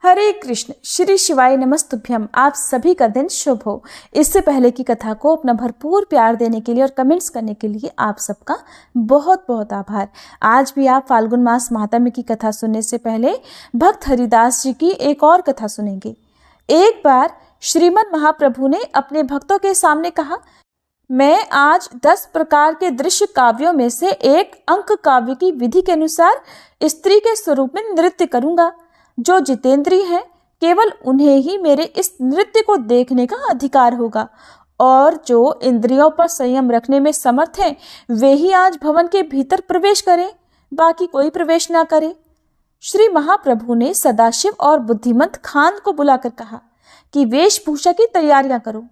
हरे कृष्ण, श्री शिवाय नमस्तुभ्यम। आप सभी का दिन शुभ हो। इससे पहले की कथा को अपना भरपूर प्यार देने के लिए और कमेंट्स करने के लिए आप सबका बहुत बहुत आभार। आज भी आप फाल्गुन मास महात्म्य की कथा सुनने से पहले भक्त हरिदास जी की एक और कथा सुनेंगे। एक बार श्रीमद् महाप्रभु ने अपने भक्तों के सामने कहा, मैं आज 10 प्रकार के दृश्य काव्यों में से एक अंक काव्य की विधि के अनुसार स्त्री के स्वरूप में नृत्य करूंगा। जो जितेंद्रिय हैं, केवल उन्हें ही मेरे इस नृत्य को देखने का अधिकार होगा, और जो इंद्रियों पर संयम रखने में समर्थ हैं, वे ही आज भवन के भीतर प्रवेश करें, बाकी कोई प्रवेश ना करे। श्री महाप्रभु ने सदाशिव और बुद्धिमंत खान को बुलाकर कहा कि वेशभूषा की तैयारियां करो।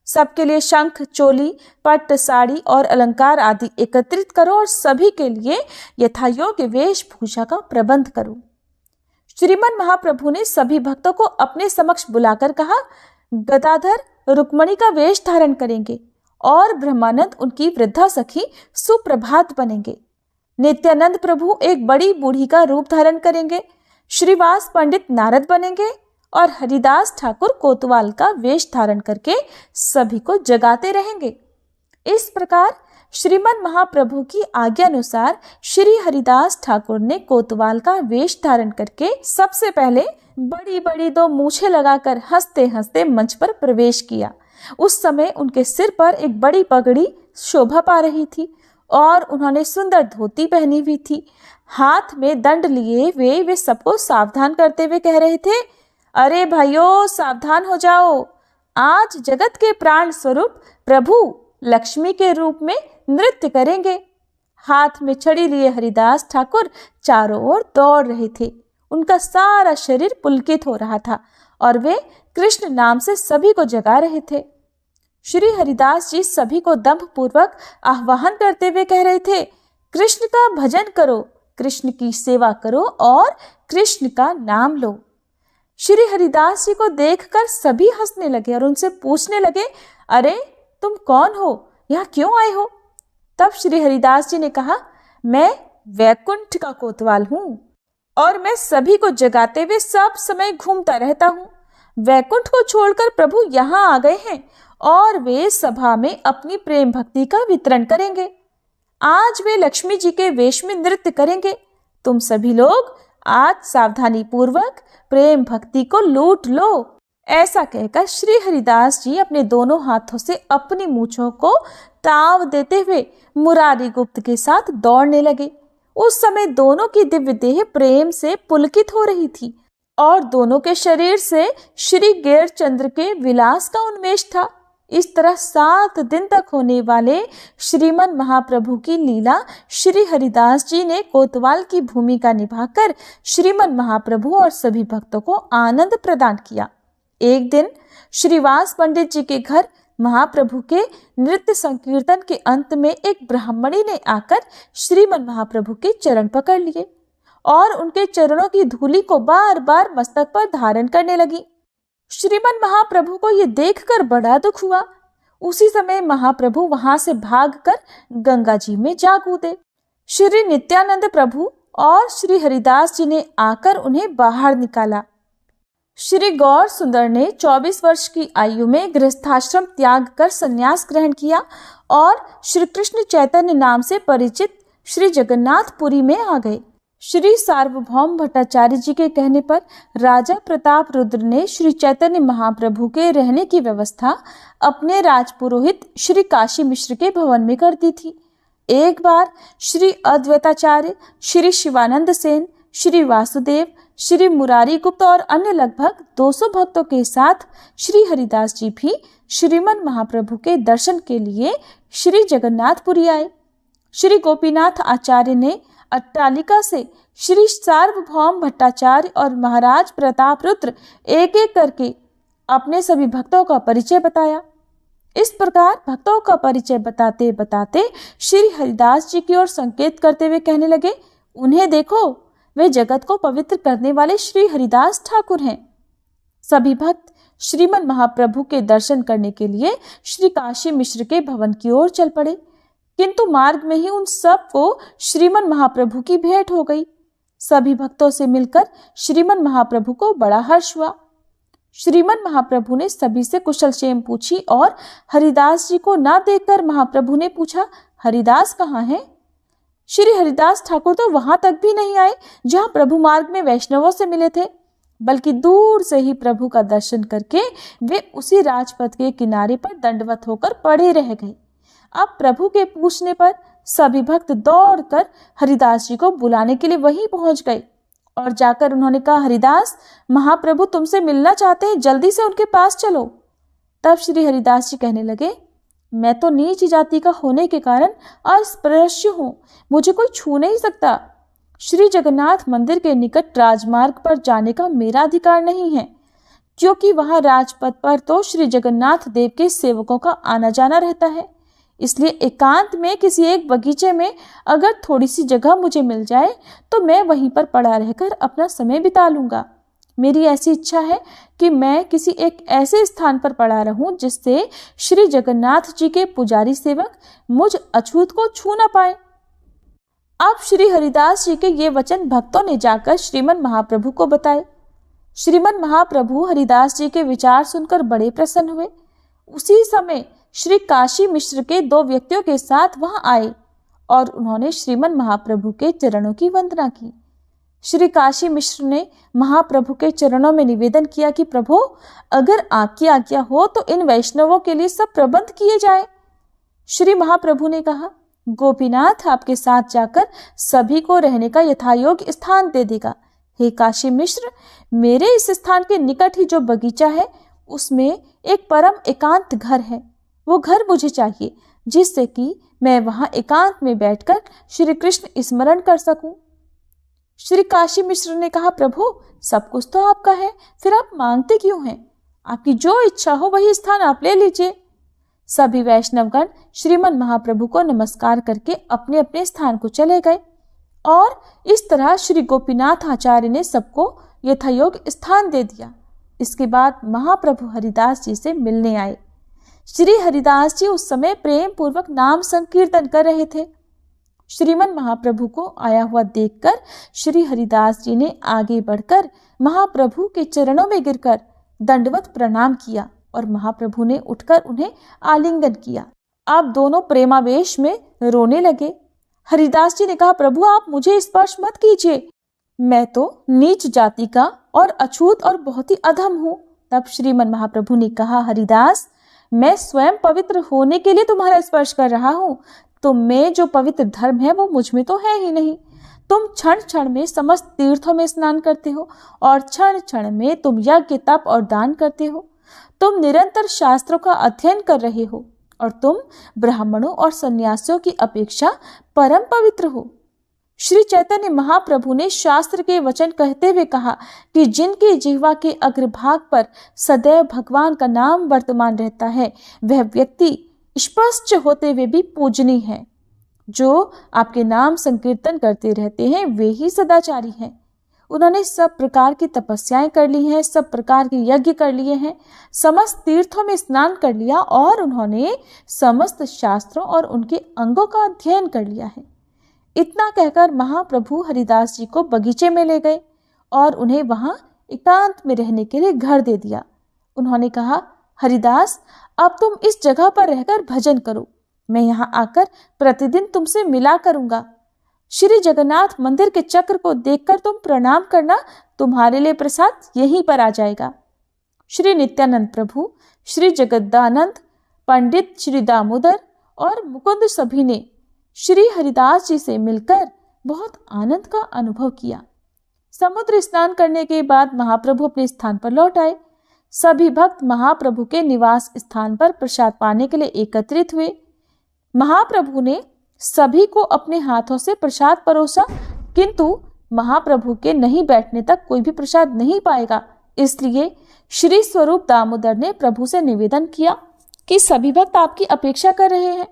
सबके लिए शंख, चोली, पट्ट, साड़ी और अलंकार आदि एकत्रित करो और सभी के लिए यथायोग्य वेशभूषा का प्रबंध करो। श्रीमद् महाप्रभु ने सभी भक्तों को अपने समक्ष बुलाकर कहा, गदाधर रुक्मणी का वेश धारण करेंगे और ब्रह्मानंद उनकी वृद्धा सखी सुप्रभात बनेंगे। नित्यानंद प्रभु एक बड़ी बूढ़ी का रूप धारण करेंगे। श्रीवास पंडित नारद बनेंगे और हरिदास ठाकुर कोतवाल का वेश धारण करके सभी को जगाते रहेंगे। इस प्रकार श्रीमद् महाप्रभु की आज्ञा अनुसार श्री हरिदास ठाकुर ने कोतवाल का वेश धारण करके सबसे पहले बड़ी बड़ी 2 मूछें लगाकर हंसते हंसते मंच पर प्रवेश किया। उस समय उनके सिर पर एक बड़ी पगड़ी शोभा पा रही थी और उन्होंने सुंदर धोती पहनी हुई थी। हाथ में दंड लिए वे सबको सावधान करते हुए कह रहे थे, अरे भाइयों, सावधान हो जाओ, आज जगत के प्राण स्वरूप प्रभु लक्ष्मी के रूप में नृत्य करेंगे। हाथ में छड़ी लिए हरिदास ठाकुर चारों ओर दौड़ रहे थे। उनका सारा शरीर पुलकित हो रहा था और वे कृष्ण नाम से सभी को जगा रहे थे। श्री हरिदास जी सभी को दंभ पूर्वक आह्वान करते हुए कह रहे थे, कृष्ण का भजन करो, कृष्ण की सेवा करो और कृष्ण का नाम लो। श्री हरिदास जी को देखकर सभी हंसने लगे और उनसे पूछने लगे, अरे तुम कौन हो, यहाँ क्यों आए हो? तब श्री हरिदास जी ने कहा, मैं वैकुंठ का कोतवाल हूँ और मैं सभी को जगाते हुए सब समय घूमता रहता हूँ। वैकुंठ को छोड़कर प्रभु यहाँ आ गए हैं और वे सभा में अपनी प्रेम भक्ति का वितरण करेंगे। आज वे लक्ष्मी जी के वेश में नृत्य करेंगे। तुम सभी लोग आज सावधानी पूर्वक प्रेम भक्ति को लूट लो। ऐसा कहकर श्री हरिदास जी अपने दोनों हाथों से अपनी मूंछों को ताव देते हुए मुरारी गुप्त के साथ दौड़ने लगे। उस समय दोनों की दिव्य देह प्रेम से पुलकित हो रही थी और दोनों के शरीर से श्री गैर चंद्र के विलास का उन्मेष था। इस तरह 7 दिन तक होने वाले श्रीमद् महाप्रभु की लीला श्री हरिदास जी ने कोतवाल की भूमिका निभाकर श्रीमद् महाप्रभु और सभी भक्तों को आनंद प्रदान किया। एक दिन श्रीवास पंडित जी के घर महाप्रभु के नृत्य संकीर्तन के अंत में एक ब्राह्मणी ने आकर श्रीमद् महाप्रभु के चरण पकड़ लिए और उनके चरणों की धूलि को बार बार मस्तक पर धारण करने लगी। श्रीमद् महाप्रभु को ये देखकर बड़ा दुख हुआ। उसी समय महाप्रभु वहां से भागकर गंगा जी में जा कूदे। श्री नित्यानंद प्रभु और श्री हरिदास जी ने आकर उन्हें बाहर निकाला। श्री गौर सुंदर ने 24 वर्ष की आयु में गृहस्थाश्रम त्याग कर संन्यास ग्रहण किया और श्री कृष्ण चैतन्य नाम से परिचित श्री जगन्नाथपुरी में आ गए। श्री सार्वभौम भट्टाचार्य जी के कहने पर राजा प्रताप रुद्र ने श्री चैतन्य महाप्रभु के रहने की व्यवस्था अपने राजपुरोहित श्री काशी मिश्र के भवन में कर दी थी। एक बार श्री अद्वैताचार्य, श्री शिवानंद सेन, श्री वासुदेव, श्री मुरारी गुप्त और अन्य लगभग 200 भक्तों के साथ श्री हरिदास जी भी श्रीमद् महाप्रभु के दर्शन के लिए श्री जगन्नाथपुरी आए। श्री गोपीनाथ आचार्य ने अट्टालिका से श्री सार्वभौम भट्टाचार्य और महाराज प्रताप रुद्र एक एक करके अपने सभी भक्तों का परिचय बताया। इस प्रकार भक्तों का परिचय बताते बताते श्री हरिदास जी की ओर संकेत करते हुए कहने लगे, उन्हें देखो, वे जगत को पवित्र करने वाले श्री हरिदास ठाकुर हैं। सभी भक्त श्रीमद् महाप्रभु के दर्शन करने के लिए श्री काशी मिश्र के भवन की ओर चल पड़े, किंतु मार्ग में ही उन सब को श्रीमद् महाप्रभु की भेंट हो गई। सभी भक्तों से मिलकर श्रीमन महाप्रभु को बड़ा हर्ष हुआ। श्रीमन महाप्रभु ने सभी से कुशल क्षेम पूछी और हरिदास जी को ना देखकर महाप्रभु ने पूछा, हरिदास कहाँ हैं? श्री हरिदास ठाकुर तो वहां तक भी नहीं आए जहां प्रभु मार्ग में वैष्णवों से मिले थे, बल्कि दूर से ही प्रभु का दर्शन करके वे उसी राजपथ के किनारे पर दंडवत होकर पड़े रह गए। अब प्रभु के पूछने पर सभी भक्त दौड़कर हरिदास जी को बुलाने के लिए वहीं पहुंच गए और जाकर उन्होंने कहा, हरिदास, महाप्रभु तुमसे मिलना चाहते हैं, जल्दी से उनके पास चलो। तब श्री हरिदास जी कहने लगे, मैं तो नीच जाति का होने के कारण अस्पृश्य हूँ, मुझे कोई छू नहीं सकता। श्री जगन्नाथ मंदिर के निकट राजमार्ग पर जाने का मेरा अधिकार नहीं है, क्योंकि वहां राजपथ पर तो श्री जगन्नाथ देव के सेवकों का आना जाना रहता है। इसलिए एकांत में किसी एक बगीचे में अगर थोड़ी सी जगह मुझे मिल जाए तो मैं वहीं पर पड़ा रहकर अपना समय बिता लूंगा। मेरी ऐसी इच्छा है कि मैं किसी एक ऐसे स्थान पर पड़ा रहूं जिससे श्री जगन्नाथ जी के पुजारी सेवक मुझ अछूत को छू ना पाए। अब श्री हरिदास जी के ये वचन भक्तों ने जाकर श्रीमन महाप्रभु को बताए। श्रीमन महाप्रभु हरिदास जी के विचार सुनकर बड़े प्रसन्न हुए। उसी समय श्री काशी मिश्र के 2 व्यक्तियों के साथ वहां आए और उन्होंने श्रीमन महाप्रभु के चरणों की वंदना की। श्री काशी मिश्र ने महाप्रभु के चरणों में निवेदन किया कि प्रभु, अगर आपकी आज्ञा हो तो इन वैष्णवों के लिए सब प्रबंध किए जाए। श्री महाप्रभु ने कहा, गोपीनाथ आपके साथ जाकर सभी को रहने का यथायोग्य स्थान दे देगा। हे काशी मिश्र, मेरे इस स्थान के निकट ही जो बगीचा है उसमें एक परम एकांत घर है। वो घर मुझे चाहिए जिससे कि मैं वहां एकांत में बैठकर श्री कृष्ण स्मरण कर सकूं। श्री काशी मिश्र ने कहा, प्रभु, सब कुछ तो आपका है, फिर आप मांगते क्यों हैं? आपकी जो इच्छा हो वही स्थान आप ले लीजिए। सभी वैष्णवगण श्रीमन महाप्रभु को नमस्कार करके अपने अपने स्थान को चले गए और इस तरह श्री गोपीनाथ आचार्य ने सबको यथायोग्य स्थान दे दिया। इसके बाद महाप्रभु हरिदास जी से मिलने आए। श्री हरिदास जी उस समय प्रेम पूर्वक नाम संकीर्तन कर रहे थे। श्रीमन महाप्रभु को आया हुआ देखकर श्री हरिदास जी ने आगे बढ़कर महाप्रभु के चरणों में गिरकर दंडवत प्रणाम किया और महाप्रभु ने उठकर उन्हें आलिंगन किया। आप दोनों प्रेमावेश में रोने लगे। हरिदास जी ने कहा, प्रभु, आप मुझे स्पर्श मत कीजिए, मैं तो नीच जाति का और अछूत और बहुत ही अधम हूँ। तब श्रीमन महाप्रभु ने कहा, हरिदास, मैं स्वयं पवित्र होने के लिए तुम्हारा स्पर्श कर रहा हूँ। तुम में जो पवित्र धर्म है वो मुझ में तो है ही नहीं। तुम क्षण क्षण में समस्त तीर्थों में स्नान करते हो और क्षण क्षण में तुम यज्ञ, तप और दान करते हो। तुम निरंतर शास्त्रों का अध्ययन कर रहे हो और तुम ब्राह्मणों और सन्यासियों की अपेक्षा परम पवित्र हो। श्री चैतन्य महाप्रभु ने शास्त्र के वचन कहते हुए कहा कि जिनके जिह्वा के अग्रभाग पर सदैव भगवान का नाम वर्तमान रहता है वह व्यक्ति स्पष्ट होते हुए भी पूजनीय है। जो आपके नाम संकीर्तन करते रहते हैं वे ही सदाचारी हैं। उन्होंने सब प्रकार की तपस्याएं कर ली हैं, सब प्रकार के यज्ञ कर लिए हैं, समस्त तीर्थों में स्नान कर लिया और उन्होंने समस्त शास्त्रों और उनके अंगों का अध्ययन कर लिया है। इतना कहकर महाप्रभु हरिदास जी को बगीचे में ले गए और उन्हें वहां एकांत में रहने के लिए घर दे दिया। उन्होंने कहा, हरिदास, अब तुम इस जगह पर रहकर भजन करो, मैं यहाँ आकर प्रतिदिन तुमसे मिला करूंगा। श्री जगन्नाथ मंदिर के चक्र को देखकर तुम प्रणाम करना, तुम्हारे लिए प्रसाद यहीं पर आ जाएगा। श्री नित्यानंद प्रभु, श्री जगदानंद, पंडित श्री दामोदर और मुकुंद सभी ने श्री हरिदास जी से मिलकर बहुत आनंद का अनुभव किया। समुद्र स्नान करने के बाद महाप्रभु अपने स्थान पर लौट आए। सभी भक्त महाप्रभु के निवास स्थान पर प्रसाद पाने के लिए एकत्रित हुए। महाप्रभु ने सभी को अपने हाथों से प्रसाद परोसा, किंतु महाप्रभु के नहीं बैठने तक कोई भी प्रसाद नहीं पाएगा। इसलिए श्री स्वरूप दामोदर ने प्रभु से निवेदन किया कि सभी भक्त आपकी अपेक्षा कर रहे हैं,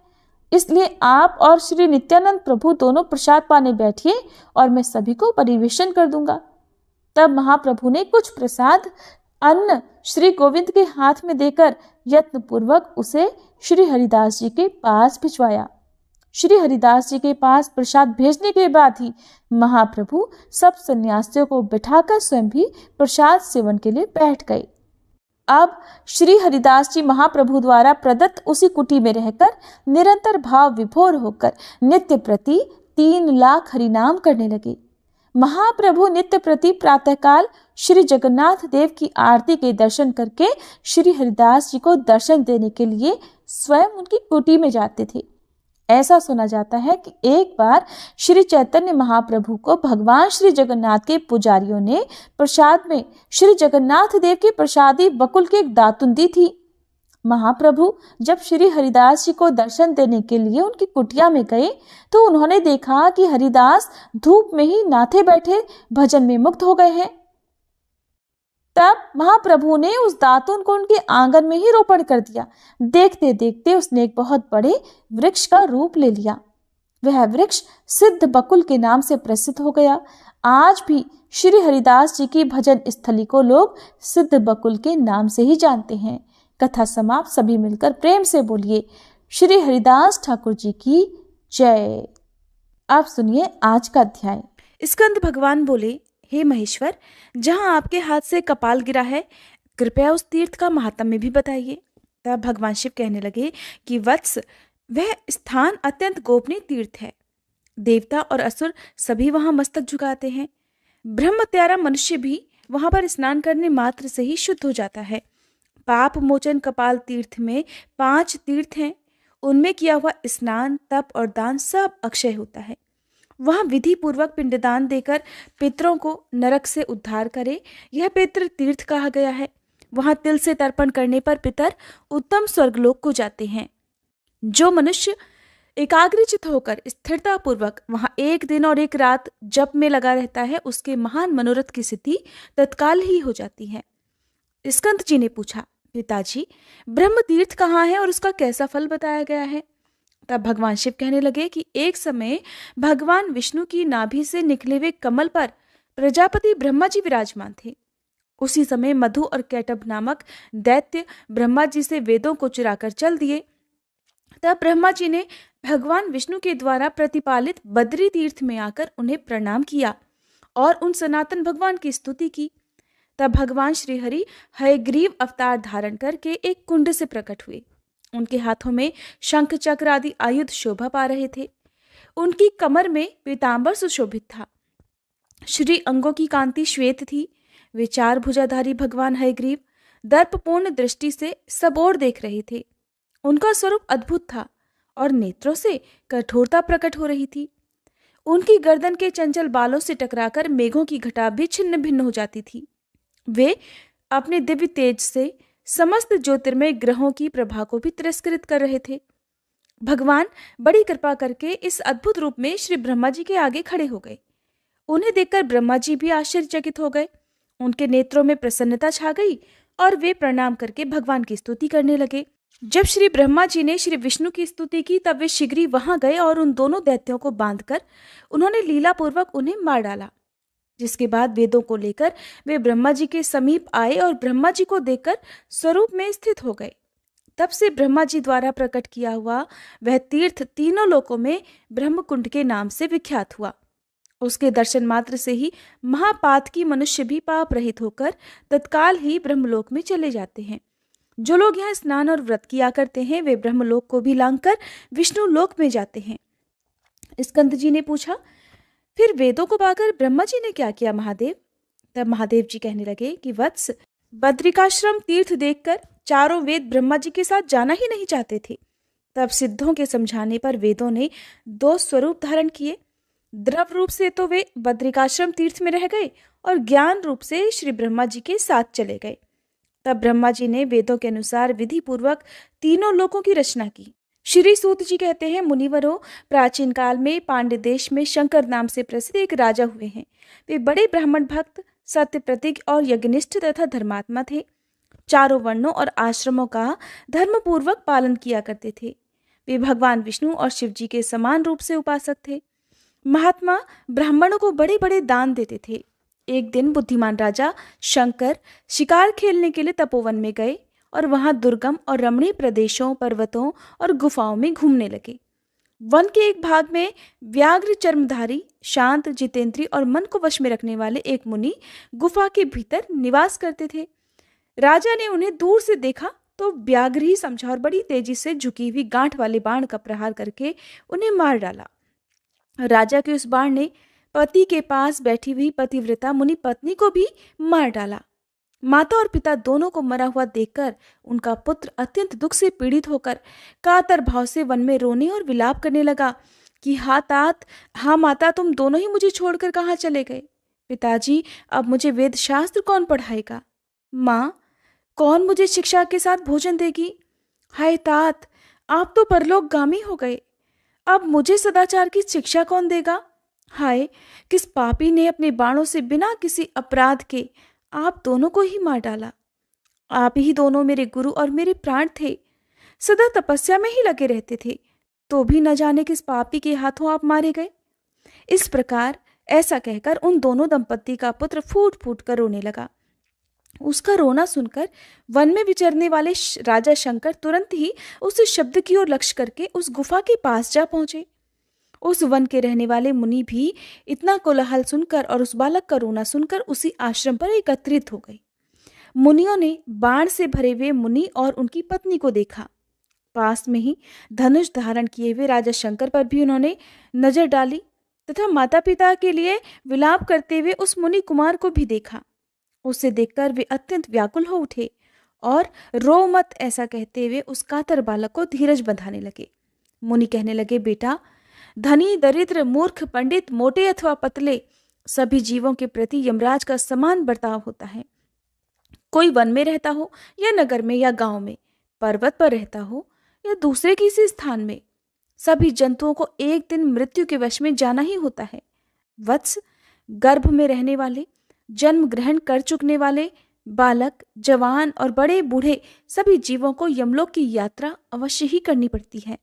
इसलिए आप और श्री नित्यानंद प्रभु दोनों प्रसाद पाने बैठिए और मैं सभी को परिवेशन कर दूंगा। तब महाप्रभु ने कुछ प्रसाद अन्न श्री गोविंद के हाथ में देकर यत्नपूर्वक उसे श्री हरिदास जी के पास भिजवाया श्री हरिदास जी के पास प्रसाद भेजने के बाद ही महाप्रभु सब सन्यासियों को बिठाकर स्वयं भी प्रसाद सेवन के लिए बैठ गए। अब श्री हरिदास जी महाप्रभु द्वारा प्रदत्त उसी कुटी में रहकर निरंतर भाव विभोर होकर नित्य प्रति 3 लाख हरिनाम करने लगे। महाप्रभु नित्य प्रति प्रातःकाल श्री जगन्नाथ देव की आरती के दर्शन करके श्री हरिदास जी को दर्शन देने के लिए स्वयं उनकी कुटी में जाते थे। ऐसा सुना जाता है कि एक बार श्री चैतन्य महाप्रभु को भगवान श्री जगन्नाथ के पुजारियों ने प्रसाद में श्री जगन्नाथ देव के प्रसादी बकुल की एक दातुन दी थी। महाप्रभु जब श्री हरिदास जी को दर्शन देने के लिए उनकी कुटिया में गए तो उन्होंने देखा कि हरिदास धूप में ही नाथे बैठे भजन में मुक्त हो गए हैं। तब महाप्रभु ने उस दातुन को उनके आंगन में ही रोपण कर दिया। देखते देखते उसने एक बहुत बड़े वृक्ष का रूप ले लिया। वह वृक्ष सिद्ध बकुल के नाम से प्रसिद्ध हो गया। आज भी श्री हरिदास जी की भजन स्थली को लोग सिद्ध बकुल के नाम से ही जानते हैं। कथा समाप्त। सभी मिलकर प्रेम से बोलिए श्री हरिदास ठाकुर जी की जय। आप सुनिए आज का अध्याय। स्कंद भगवान बोले, हे महेश्वर, जहाँ आपके हाथ से कपाल गिरा है, कृपया उस तीर्थ का महात्म्य भी बताइए। तब भगवान शिव कहने लगे कि वत्स, वह स्थान अत्यंत गोपनीय तीर्थ है। देवता और असुर सभी वहां मस्तक झुकाते हैं। ब्रह्म त्यारा मनुष्य भी वहां पर स्नान करने मात्र से ही शुद्ध हो जाता है। पाप मोचन कपाल तीर्थ में 5 तीर्थ हैं। उनमें किया हुआ स्नान, तप और दान सब अक्षय होता है। वहां विधि पूर्वक पिंडदान देकर पितरों को नरक से उद्धार करे, यह पितृ तीर्थ कहा गया है। वहां तिल से तर्पण करने पर पितर उत्तम स्वर्गलोक को जाते हैं। जो मनुष्य एकाग्रचित होकर स्थिरता पूर्वक वहां 1 दिन और 1 रात जप में लगा रहता है, उसके महान मनोरथ की सिद्धि तत्काल ही हो जाती है। स्कंद जी ने पूछा, पिताजी, ब्रह्म तीर्थ कहाँ है और उसका कैसा फल बताया गया है? तब भगवान शिव कहने लगे कि एक समय भगवान विष्णु की नाभि से निकले हुए कमल पर प्रजापति ब्रह्मा जी विराजमान थे। उसी समय मधु और कैटभ नामक दैत्य ब्रह्मा जी से वेदों को चुराकर चल दिए। तब ब्रह्मा जी ने भगवान विष्णु के द्वारा प्रतिपालित बद्री तीर्थ में आकर उन्हें प्रणाम किया और उन सनातन भगवान की स्तुति की। तब भगवान श्रीहरि हयग्रीव अवतार धारण करके एक कुंड से प्रकट हुए। उनके हाथों में शंख चक्र आदि आयुध शोभा पा रहे थे। उनकी कमर में पीतांबर सुशोभित था। श्री अंगों की कांति श्वेत थी। वे 4 भुजाधारी भगवान हयग्रीव दर्पपूर्ण दृष्टि से सब ओर देख रहे थे। उनका स्वरूप अद्भुत था और नेत्रों से कठोरता प्रकट हो रही थी। उनकी गर्दन के चंचल बालों से टकराकर मेघों की घटा भी छिन्न भिन्न हो जाती थी। वे अपने दिव्य तेज से समस्त ज्योतिर्मय ग्रहों की प्रभा को भी तिरस्कृत कर रहे थे। भगवान बड़ी कृपा करके इस अद्भुत रूप में श्री ब्रह्मा जी के आगे खड़े हो गए। उन्हें देखकर ब्रह्मा जी भी आश्चर्यचकित हो गए। उनके नेत्रों में प्रसन्नता छा गई और वे प्रणाम करके भगवान की स्तुति करने लगे। जब श्री ब्रह्मा जी ने श्री विष्णु की स्तुति की तब वे शीघ्र ही वहां गए और उन दोनों दैत्यों को बांधकर उन्होंने लीलापूर्वक उन्हें मार डाला। जिसके बाद वेदों को लेकर वे ब्रह्मा जी के समीप आए और ब्रह्मा जी को देखकर स्वरूप में स्थित हो गए। तब से ब्रह्मा जी द्वारा प्रकट किया हुआ वह तीर्थ तीनों लोकों में ब्रह्मकुंड के नाम से विख्यात हुआ। उसके दर्शन मात्र से ही महापातकी मनुष्य भी पाप रहित होकर तत्काल ही ब्रह्मलोक में चले जाते हैं। जो लोग यहाँ स्नान और व्रत किया करते हैं वे ब्रह्मलोक को भी लांघकर विष्णु लोक में जाते हैं। स्कंद जी ने पूछा, फिर वेदों को पाकर ब्रह्मा जी ने क्या किया महादेव? तब महादेव जी कहने लगे कि वत्स, बद्रिकाश्रम तीर्थ देखकर चारों वेद ब्रह्मा जी के साथ जाना ही नहीं चाहते थे। तब सिद्धों के समझाने पर वेदों ने 2 स्वरूप धारण किए। द्रव रूप से तो वे बद्रिकाश्रम तीर्थ में रह गए और ज्ञान रूप से श्री ब्रह्मा जी के साथ चले गए। तब ब्रह्मा जी ने वेदों के अनुसार विधि पूर्वक तीनों लोकों की रचना की। श्री सूत जी कहते हैं, मुनिवरों, प्राचीन काल में पांड्य देश में शंकर नाम से प्रसिद्ध एक राजा हुए हैं। वे बड़े ब्राह्मण भक्त, सत्य प्रतिज्ञ और यज्ञनिष्ठ तथा धर्मात्मा थे। चारों वर्णों और आश्रमों का धर्मपूर्वक पालन किया करते थे। वे भगवान विष्णु और शिव जी के समान रूप से उपासक थे। महात्मा ब्राह्मणों को बड़े बड़े दान देते थे। एक दिन बुद्धिमान राजा शंकर शिकार खेलने के लिए तपोवन में गए और वहां दुर्गम और रमणीय प्रदेशों, पर्वतों और गुफाओं में घूमने लगे। वन के एक भाग में व्याघ्र चर्मधारी, शांत, जितेंद्रिय और मन को वश में रखने वाले एक मुनि गुफा के भीतर निवास करते थे। राजा ने उन्हें दूर से देखा तो व्याघ्र ही समझा और बड़ी तेजी से झुकी हुई गांठ वाले बाण का प्रहार करके उन्हें मार डाला। राजा के उस बाण ने पति के पास बैठी हुई पतिव्रता मुनि पत्नी को भी मार डाला। माता और पिता दोनों को मरा हुआ देखकर उनका पुत्र अत्यंत दुख से पीड़ित होकर कातर भाव से वन में रोने और विलाप करने लगा कि हाँ माता, तुम दोनों ही मुझे छोड़कर कहाँ चले गए। पिताजी, अब मुझे वेद शास्त्र कौन पढ़ाएगा। माँ, कौन मुझे शिक्षा के साथ भोजन देगी। हाय तात, आप तो परलोकगामी हो गए, अब मुझे सदाचार की शिक्षा कौन देगा। हाय, किस पापी ने अपने बाणों से बिना किसी अपराध के आप दोनों को ही मार डाला। आप ही दोनों मेरे गुरु और मेरे प्राण थे, सदा तपस्या में ही लगे रहते थे, तो भी न जाने किस पापी के हाथों आप मारे गए। इस प्रकार ऐसा कहकर उन दोनों दंपत्ति का पुत्र फूट फूट कर रोने लगा। उसका रोना सुनकर वन में विचरने वाले राजा शंकर तुरंत ही उस शब्द की ओर लक्ष्य करके उस गुफा के पास जा पहुंचे। उस वन के रहने वाले मुनि भी इतना कोलाहल सुनकर और उस बालक का रोना सुनकर उसी आश्रम पर एकत्रित हो गए। मुनियों ने बाण से भरे हुए मुनि और उनकी पत्नी को देखा। पास में ही धनुष धारण किए हुए राजा शंकर पर भी उन्होंने नजर डाली तथा माता पिता के लिए विलाप करते हुए उस मुनि कुमार को भी देखा। उसे देखकर वे अत्यंत व्याकुल हो उठे और रो मत ऐसा कहते हुए उस कातर बालक को धीरज बंधाने लगे। मुनि कहने लगे, बेटा, धनी, दरिद्र, मूर्ख, पंडित, मोटे अथवा पतले, सभी जीवों के प्रति यमराज का समान बर्ताव होता है। कोई वन में रहता हो या नगर में या गांव में, पर्वत पर रहता हो या दूसरे किसी स्थान में, सभी जंतुओं को एक दिन मृत्यु के वश में जाना ही होता है। वत्स, गर्भ में रहने वाले, जन्म ग्रहण कर चुकने वाले, बालक, जवान और बड़े बूढ़े सभी जीवों को यमलोक की यात्रा अवश्य ही करनी पड़ती है।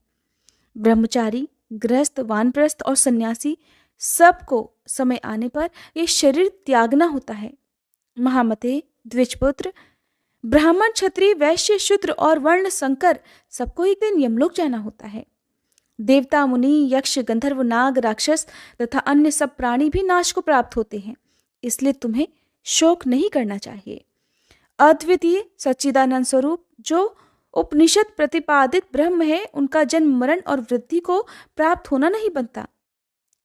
ब्रह्मचारी, गृहस्थ, वानप्रस्थ और सन्यासी सबको समय आने पर यह शरीर त्यागना होता है। महामते, द्विजपुत्र, ब्राह्मण, क्षत्रिय, वैश्य, शूद्र और वर्ण संकर सबको एक दिन यमलोक जाना होता है। देवता, मुनि, यक्ष, गंधर्व, नाग, राक्षस तथा अन्य सब प्राणी भी नाश को प्राप्त होते हैं, इसलिए तुम्हें शोक नहीं करना चाहिए। अद्वितीय सच्चिदानंद स्वरूप जो उपनिषद प्रतिपादित ब्रह्म है, उनका जन्म, मरण और वृद्धि को प्राप्त होना नहीं बनता।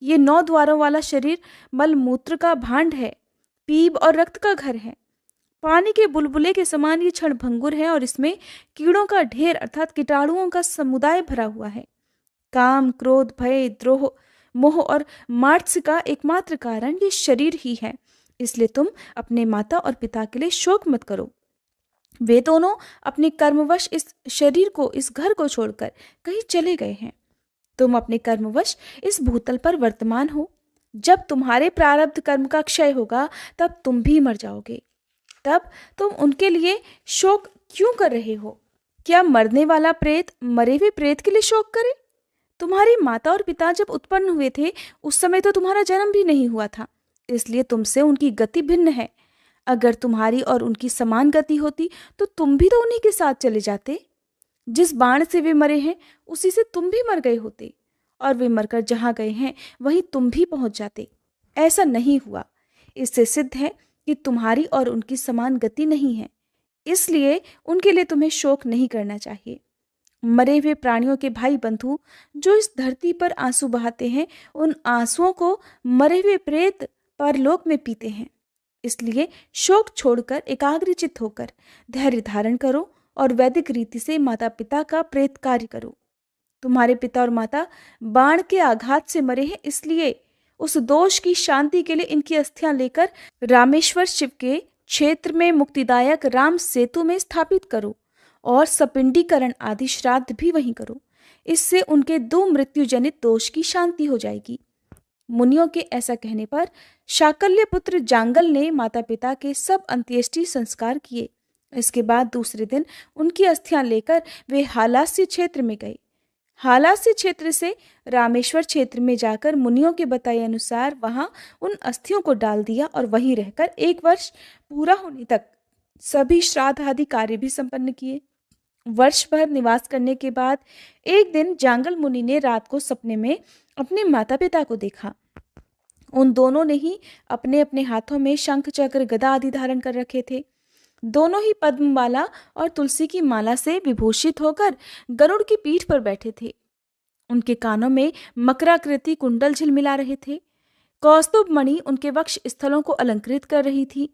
ये 9 द्वारों वाला शरीर मल मूत्र का भांड है, पीप और रक्त का घर है। पानी के बुलबुले के समान ये क्षण भंगुर है और इसमें कीड़ों का ढेर अर्थात कीटाणुओं का समुदाय भरा हुआ है। काम, क्रोध, भय, द्रोह, मोह और मात्स्य का एकमात्र कारण ये शरीर ही है, इसलिए तुम अपने माता और पिता के लिए शोक मत करो। वे दोनों अपने कर्मवश इस शरीर को, इस घर को छोड़कर कहीं चले गए हैं। तुम अपने कर्मवश इस भूतल पर वर्तमान हो। जब तुम्हारे प्रारब्ध कर्म का क्षय होगा तब तुम भी मर जाओगे। तब तुम उनके लिए शोक क्यों कर रहे हो? क्या मरने वाला प्रेत मरे हुए प्रेत के लिए शोक करे? तुम्हारी माता और पिता जब उत्पन्न हुए थे उस समय तो तुम्हारा जन्म भी नहीं हुआ था, इसलिए तुमसे उनकी गति भिन्न है। अगर तुम्हारी और उनकी समान गति होती तो तुम भी तो उन्हीं के साथ चले जाते। जिस बाण से वे मरे हैं उसी से तुम भी मर गए होते और वे मरकर जहां गए हैं वहीं तुम भी पहुंच जाते। ऐसा नहीं हुआ। इससे सिद्ध है कि तुम्हारी और उनकी समान गति नहीं है, इसलिए उनके लिए तुम्हें शोक नहीं करना चाहिए। मरे हुए प्राणियों के भाई बंधु जो इस धरती पर आंसू बहाते हैं, उन आंसुओं को मरे हुए प्रेत परलोक में पीते हैं। इसलिए शोक छोड़कर एकाग्रचित्त होकर धैर्य धारण करो और वैदिक रीति से माता पिता का प्रेत कार्य करो। तुम्हारे पिता और माता बाण के आघात से मरे हैं, इसलिए उस दोष की शांति के लिए इनकी अस्थियां लेकर रामेश्वर शिव के क्षेत्र में मुक्तिदायक राम सेतु में स्थापित करो और सपिंडीकरण आदि श्राद्ध भी वहीं करो। इससे उनके 2 मृत्यु जनित दोष की शांति हो जाएगी। मुनियों के ऐसा कहने पर शाकल्य पुत्र जांगल ने माता पिता के सब अंत्येष्टि संस्कार किए। इसके बाद दूसरे दिन उनकी अस्थियां लेकर वे हालास्य क्षेत्र में गए। हालास्य क्षेत्र से रामेश्वर क्षेत्र में जाकर मुनियों के बताए अनुसार वहां उन अस्थियों को डाल दिया और वहीं रहकर 1 वर्ष पूरा होने तक सभी श्राद्ध आदि कार्य भी संपन्न किए। वर्ष भर निवास करने के बाद एक दिन जांगल मुनि ने रात को सपने में अपने माता पिता को देखा। उन दोनों ने ही अपने अपने हाथों में शंख चक्र गदा आदि धारण कर रखे थे। दोनों ही पद्ममाला और तुलसी की माला से विभूषित होकर गरुड़ की पीठ पर बैठे थे। उनके कानों में मकराकृति कुंडल झिलमिला रहे थे। कौस्तुभ मणि उनके वक्ष स्थलों को अलंकृत कर रही थी।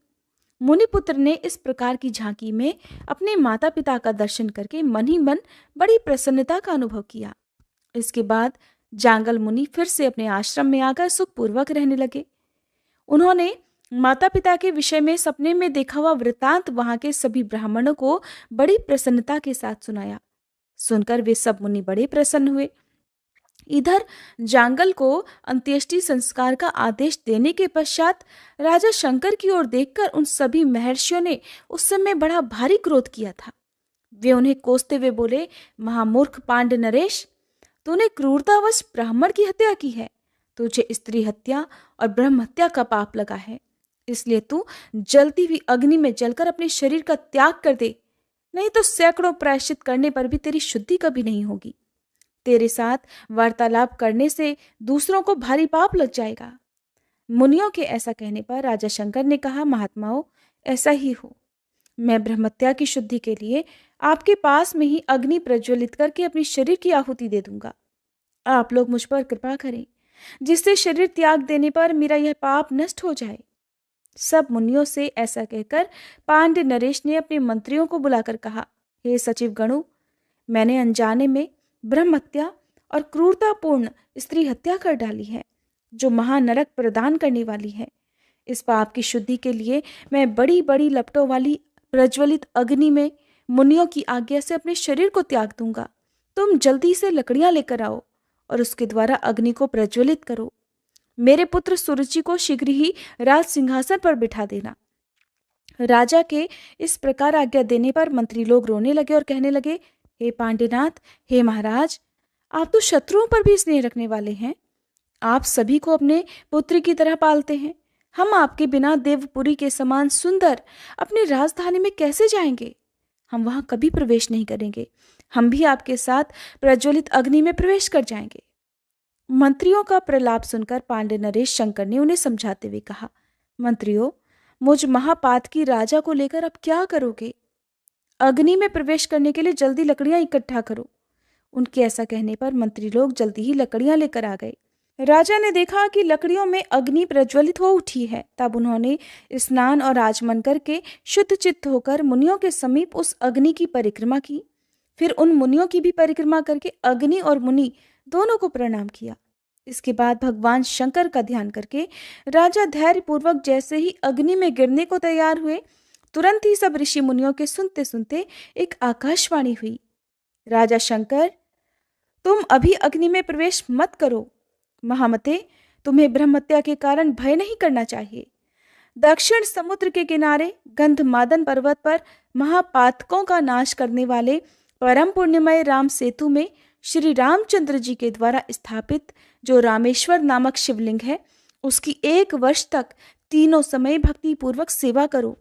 मुनिपुत्र ने इस प्रकार की झांकी में अपने माता पिता का दर्शन करके मन ही मन बड़ी प्रसन्नता का अनुभव किया। इसके बाद जांगल मुनि फिर से अपने आश्रम में आकर सुखपूर्वक रहने लगे। उन्होंने माता पिता के विषय में सपने में देखा हुआ वृतांत वहां के सभी ब्राह्मणों को बड़ी प्रसन्नता के साथ सुनाया। सुनकर वे सब मुनि बड़े प्रसन्न हुए। इधर जांगल को अंत्येष्टि संस्कार का आदेश देने के पश्चात राजा शंकर की ओर देखकर उन सभी महर्षियों ने उस समय बड़ा भारी क्रोध किया था। वे उन्हें कोसते हुए बोले, महामूर्ख पांड नरेश, तूने क्रूरतावश ब्राह्मण की हत्या की है। तुझे स्त्री हत्या और ब्रह्म हत्या का पाप लगा है। इसलिए तू जलती हुई अग्नि में जलकर अपने शरीर का त्याग कर दे, नहीं तो सैकड़ों प्रायश्चित करने पर भी तेरी शुद्धि कभी नहीं होगी। तेरे साथ वार्तालाप करने से दूसरों को भारी पाप लग जाएगा। मुनियों के ऐसा कहने पर राजा शंकर ने कहा, महात्माओं, ऐसा ही हो। मैं ब्रह्मत्या की शुद्धि के लिए आपके पास में ही अग्नि प्रज्वलित करके अपने शरीर की आहुति दे दूंगा। आप लोग मुझ पर कृपा करें, जिससे शरीर त्याग देने पर मेरा यह पाप नष्ट हो जाए। सब मुनियों से ऐसा कहकर पांड्य नरेश ने अपने मंत्रियों को बुलाकर कहा, हे सचिव गणों, मैंने अनजाने में ब्रह्म हत्या और क्रूरतापूर्ण स्त्री हत्या कर डाली है, जो महानरक प्रदान करने वाली है। इस पाप की शुद्धि के लिए मैं बड़ी बड़ी लपटों वाली प्रज्वलित अग्नि में मुनियों की आज्ञा से अपने शरीर को त्याग दूंगा। तुम जल्दी से लकड़ियां लेकर आओ और उसके द्वारा अग्नि को प्रज्वलित करो। मेरे पुत्र सुरुचि को शीघ्र ही राज सिंहासन पर बिठा देना। राजा के इस प्रकार आज्ञा देने पर मंत्री लोग रोने लगे और कहने लगे, हे पांड्यनाथ, हे महाराज, आप तो शत्रुओं पर भी स्नेह रखने वाले हैं। आप सभी को अपने पुत्र की तरह पालते हैं। हम आपके बिना देवपुरी के समान सुंदर अपनी राजधानी में कैसे जाएंगे? हम वहां कभी प्रवेश नहीं करेंगे। हम भी आपके साथ प्रज्वलित अग्नि में प्रवेश कर जाएंगे। मंत्रियों का प्रलाप सुनकर पांड्य नरेश शंकर ने उन्हें समझाते हुए कहा, मंत्रियों, मुझ महापातकी राजा को लेकर अब क्या करोगे? अग्नि में प्रवेश करने के लिए जल्दी लकड़ियां इकट्ठा करो। उनके ऐसा कहने पर मंत्री लोग जल्दी ही लकड़ियां लेकर आ गए। राजा ने देखा कि लकड़ियों में अग्नि प्रज्वलित हो उठी है। तब उन्होंने स्नान और आचमन करके शुद्ध चित्त होकर मुनियों के समीप उस अग्नि की परिक्रमा की। फिर उन मुनियों की भी परिक्रमा करके अग्नि और मुनि दोनों को प्रणाम किया। इसके बाद भगवान शंकर का ध्यान करके राजा धैर्य पूर्वक जैसे ही अग्नि में गिरने को तैयार हुए, तुरंत ही सब ऋषि मुनियों के सुनते सुनते एक आकाशवाणी हुई, राजा शंकर, तुम अभी अग्नि में प्रवेश मत करो। महामते, तुम्हें ब्रह्मत्या के कारण भय नहीं करना चाहिए। दक्षिण समुद्र के किनारे गंधमादन पर्वत पर महापातकों का नाश करने वाले परम पुण्यमय राम सेतु में श्री रामचंद्र जी के द्वारा स्थापित जो रामेश्वर नामक शिवलिंग है, उसकी 1 वर्ष तक तीनों समय भक्ति पूर्वक सेवा करो।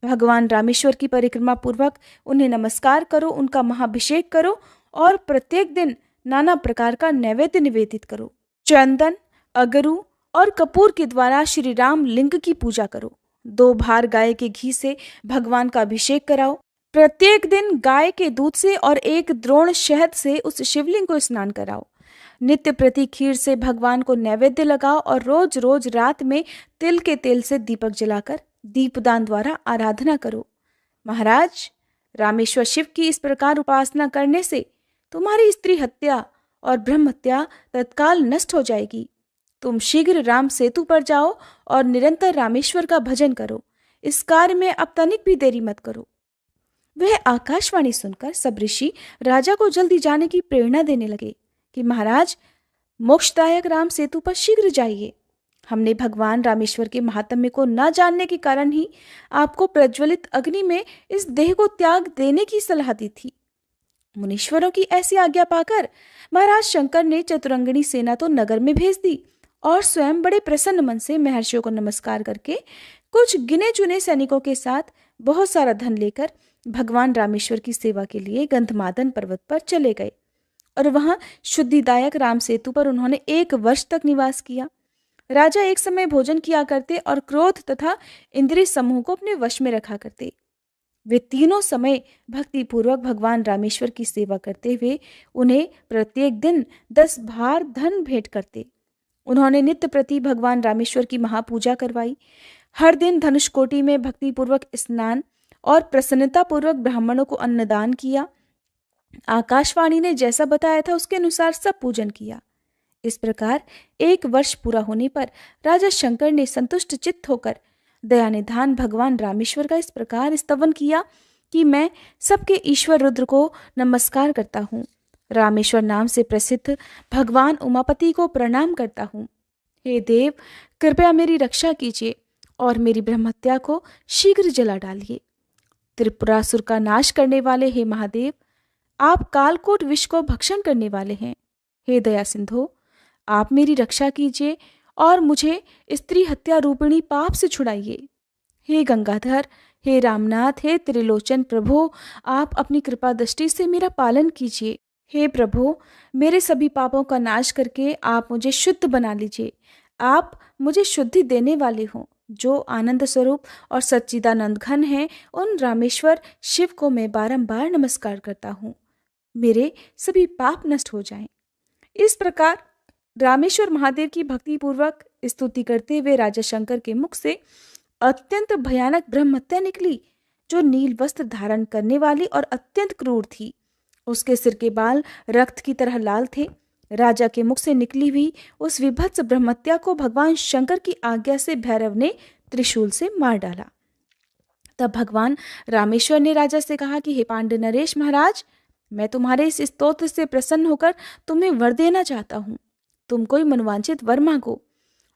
भगवान रामेश्वर की परिक्रमा पूर्वक उन्हें नमस्कार करो, उनका महाभिषेक करो और प्रत्येक दिन नाना प्रकार का नैवेद्य निवेदित करो। चंदन, अगरू और कपूर के द्वारा श्री राम लिंग की पूजा करो। 2 भार गाय के घी से भगवान का अभिषेक कराओ। प्रत्येक दिन गाय के दूध से और 1 द्रोण शहद से उस शिवलिंग को स्नान कराओ। नित्य प्रति खीर से भगवान को नैवेद्य लगाओ और रोज रोज रात में तिल के तेल से दीपक जलाकर दीपदान द्वारा आराधना करो। महाराज, रामेश्वर शिव की इस प्रकार उपासना करने से तुम्हारी स्त्री हत्या और ब्रह्म हत्या तत्काल नष्ट हो जाएगी। तुम शीघ्र राम सेतु पर जाओ और निरंतर रामेश्वर का भजन करो। इस कार्य में अब तनिक भी देरी मत करो। वह आकाशवाणी सुनकर सब ऋषि राजा को जल्दी जाने की प्रेरणा देने लगे कि महाराज, मोक्षदायक राम सेतु पर शीघ्र जाइए। हमने भगवान रामेश्वर के महात्म्य को न जानने के कारण ही आपको प्रज्वलित अग्नि में इस देह को त्याग देने की सलाह दी थी। मुनीश्वरों की ऐसी आज्ञा पाकर महाराज शंकर ने चतुरंगिणी सेना तो नगर में भेज दी और स्वयं बड़े प्रसन्न मन से महर्षियों को नमस्कार करके कुछ गिने चुने सैनिकों के साथ बहुत सारा धन लेकर भगवान रामेश्वर की सेवा के लिए गंधमादन पर्वत पर चले गए और वहां शुद्धिदायक राम सेतु पर उन्होंने 1 वर्ष तक निवास किया। राजा एक समय भोजन किया करते और क्रोध तथा इंद्रिय समूह को अपने वश में रखा करते। वे तीनों समय भक्ति पूर्वक भगवान रामेश्वर की सेवा करते हुए उन्हें प्रत्येक दिन 10 भार धन भेंट करते। उन्होंने नित्य प्रति भगवान रामेश्वर की महापूजा करवाई। हर दिन धनुषकोटि में भक्ति पूर्वक स्नान और प्रसन्नता पूर्वक ब्राह्मणों को अन्नदान किया। आकाशवाणी ने जैसा बताया था उसके अनुसार सब पूजन किया। इस प्रकार 1 वर्ष पूरा होने पर राजा शंकर ने संतुष्ट चित्त होकर दयानिधान भगवान रामेश्वर का इस प्रकार स्तवन किया कि मैं सबके ईश्वर रुद्र को नमस्कार करता हूँ। रामेश्वर नाम से प्रसिद्ध भगवान उमापति को प्रणाम करता हूँ। हे देव, कृपया मेरी रक्षा कीजिए और मेरी ब्रह्महत्या को शीघ्र जला डालिए। त्रिपुरासुर का नाश करने वाले हे महादेव, आप कालकोट विष को भक्षण करने वाले हैं। हे दया सिंधु, आप मेरी रक्षा कीजिए और मुझे स्त्री हत्या रूपिणी पाप से छुड़ाइए। हे गंगाधर, हे रामनाथ, हे त्रिलोचन प्रभु, आप अपनी कृपा दृष्टि से मेरा पालन कीजिए। हे प्रभु, मेरे सभी पापों का नाश करके आप मुझे शुद्ध बना लीजिए। आप मुझे शुद्धि देने वाले हो। जो आनंद स्वरूप और सच्चिदानंद घन है, उन रामेश्वर शिव को मैं बारंबार नमस्कार करता हूँ। मेरे सभी पाप नष्ट हो जाएं। इस प्रकार रामेश्वर महादेव की भक्ति पूर्वक स्तुति करते हुए राजा शंकर के मुख से अत्यंत भयानक ब्रह्महत्या निकली, जो नील वस्त्र धारण करने वाली और अत्यंत क्रूर थी। उसके सिर के बाल रक्त की तरह लाल थे। राजा के मुख से निकली हुई उस विभत्स ब्रह्महत्या को भगवान शंकर की आज्ञा से भैरव ने त्रिशूल से मार डाला। तब भगवान रामेश्वर ने राजा से कहा कि हे पांडे नरेश महाराज, मैं तुम्हारे इस स्तोत्र से प्रसन्न होकर तुम्हें वर देना चाहता हूँ। तुम कोई मनवांचित वर मांगो।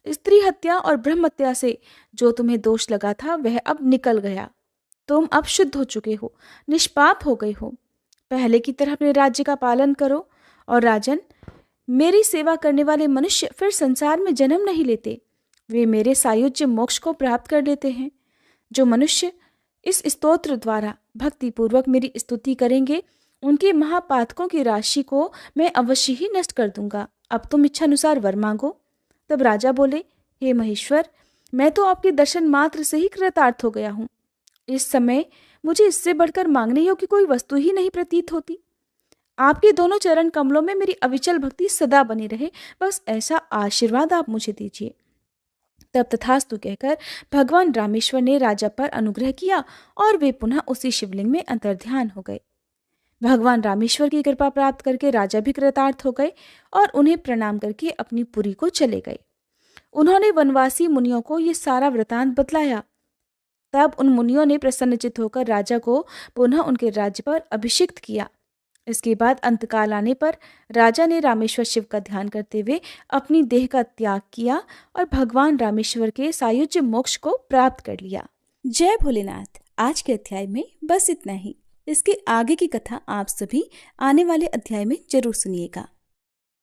स्त्री हत्या और ब्रह्महत्या से जो तुम्हें दोष लगा था वह अब निकल गया। तुम अब शुद्ध हो चुके हो, निष्पाप हो गए हो। पहले की तरह अपने राज्य का पालन करो। और राजन, मेरी सेवा करने वाले मनुष्य फिर संसार में जन्म नहीं लेते, वे मेरे सायुज्य मोक्ष को प्राप्त कर लेते हैं। जो मनुष्य इस स्तोत्र द्वारा भक्ति पूर्वक मेरी स्तुति करेंगे, उनके महापातकों की राशि को मैं अवश्य ही नष्ट कर दूंगा। अब तुम इच्छानुसार वर मांगो। तब राजा बोले, हे महेश्वर, मैं तो आपके दर्शन मात्र से ही कृतार्थ हो गया हूँ। इस समय मुझे इससे बढ़कर मांगने योग्य कोई वस्तु ही नहीं प्रतीत होती। आपके दोनों चरण कमलों में मेरी अविचल भक्ति सदा बनी रहे, बस ऐसा आशीर्वाद आप मुझे दीजिए। तब तथास्तु कहकर भगवान रामेश्वर ने राजा पर अनुग्रह किया और वे पुनः उसी शिवलिंग में अंतर्ध्यान हो गए। भगवान रामेश्वर की कृपा प्राप्त करके राजा भी कृतार्थ हो गए और उन्हें प्रणाम करके अपनी पुरी को चले गए। उन्होंने वनवासी मुनियों को ये सारा वृतांत बतलाया। तब उन मुनियों ने प्रसन्नचित होकर राजा को पुनः उनके राज्य पर अभिषिक्त किया। इसके बाद अंतकाल आने पर राजा ने रामेश्वर शिव का ध्यान करते हुए अपनी देह का त्याग किया और भगवान रामेश्वर के सायुज्य मोक्ष को प्राप्त कर लिया। जय भोलेनाथ। आज के अध्याय में बस इतना ही। इसके आगे की कथा आप सभी आने वाले अध्याय में जरूर सुनिएगा।